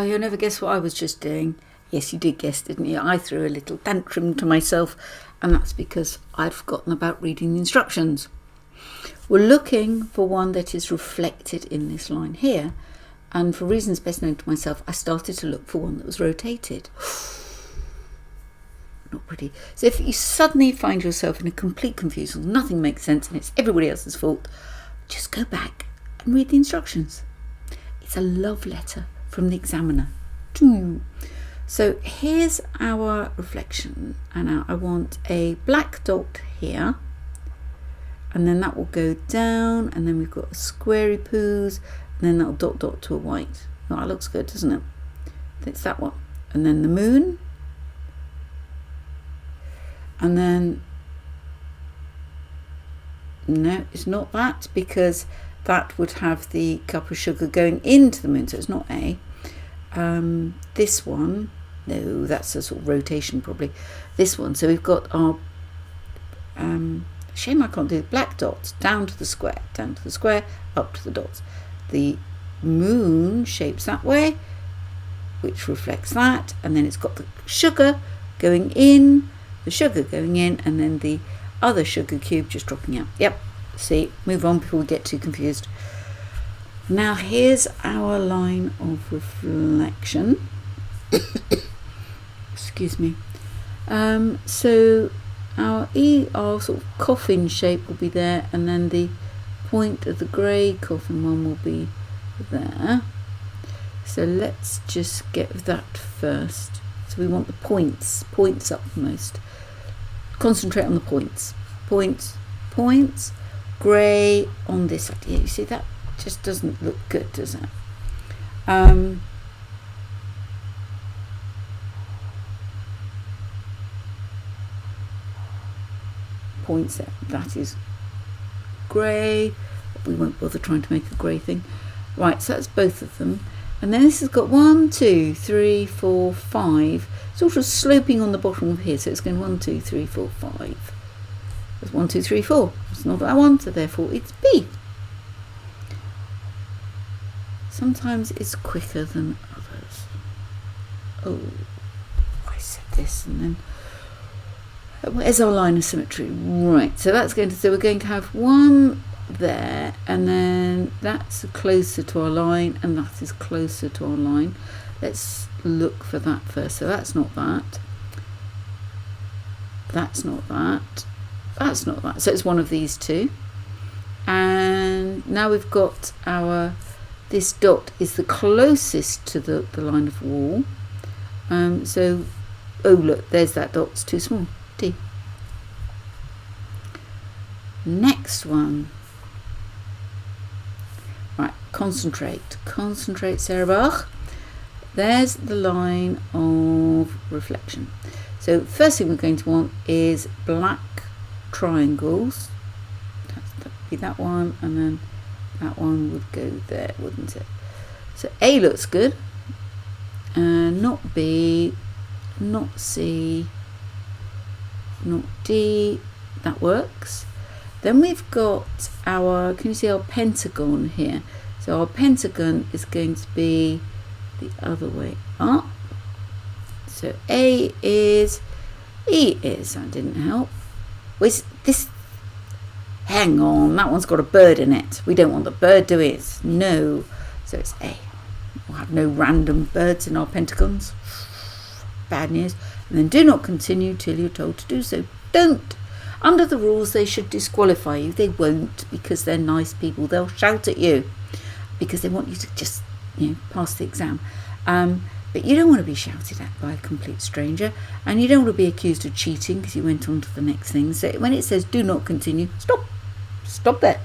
You'll never guess what I was just doing. Yes, you did guess, didn't you? I threw a little tantrum to myself, and that's because I'd forgotten about reading the instructions. We're looking for one that is reflected in this line here, and for reasons best known to myself, I started to look for one that was rotated. Not pretty. So if you suddenly find yourself in a complete confusion, nothing makes sense, and it's everybody else's fault, just go back and read the instructions. It's a love letter from the examiner to you. So here's our reflection, and I want a black dot here, and then that will go down, and then we've got a squarey poos, and then that'll dot dot to a white. Oh, that looks good, doesn't it? It's that one. And then the moon, and then no, it's not that, because that would have the cup of sugar going into the moon, so it's not A. This one, no, that's a sort of rotation probably. This one, so we've got our shame I can't do the black dots, down to the square, up to the dots. The moon shapes that way, which reflects that, and then it's got the sugar going in, and then the other sugar cube just dropping out. Yep, see, move on before we get too confused. Now here's our line of reflection. Excuse me. So our our sort of coffin shape will be there, and then the point of the grey coffin one will be there. So let's just get that first. So we want the points uppermost. Concentrate on the points, grey on this side. Yeah, you see that just doesn't look good, does it? Points there, that is grey. We won't bother trying to make a grey thing. Right, so that's both of them, and then this has got 1, 2, 3, 4, 5, sort of sloping on the bottom of here, so it's going 1, 2, 3, 4, 5. There's 1, 2, 3, 4. It's not that one, so therefore it's B. Sometimes it's quicker than others. Oh, I said this, and then where's our line of symmetry? Right, so that's going to, so we're going to have one there, and then that's closer to our line, and that is closer to our line. Let's look for that first. So that's not that, that's not that, that's not that, so it's one of these two. And now we've got our, this dot is the closest to the line of wall. So, oh look, there's that dot, it's too small, D. Next one. Right, concentrate, Sarah Bach. There's the line of reflection. So first thing we're going to want is black triangles. That'd be that one, and then that one would go there, wouldn't it? So A looks good, not B, not C, not D. That works. Then we've got our, can you see our pentagon here? So our pentagon is going to be the other way up. So A is, E is, that didn't help. Where's this? Hang on, that one's got a bird in it. We don't want the bird, do we? No. So it's A. We'll have no random birds in our pentagons. Bad news. And then do not continue till you're told to do so. Don't. Under the rules, they should disqualify you. They won't, because they're nice people. They'll shout at you because they want you to just, pass the exam. But you don't want to be shouted at by a complete stranger, and you don't want to be accused of cheating because you went on to the next thing. So when it says do not continue, stop there.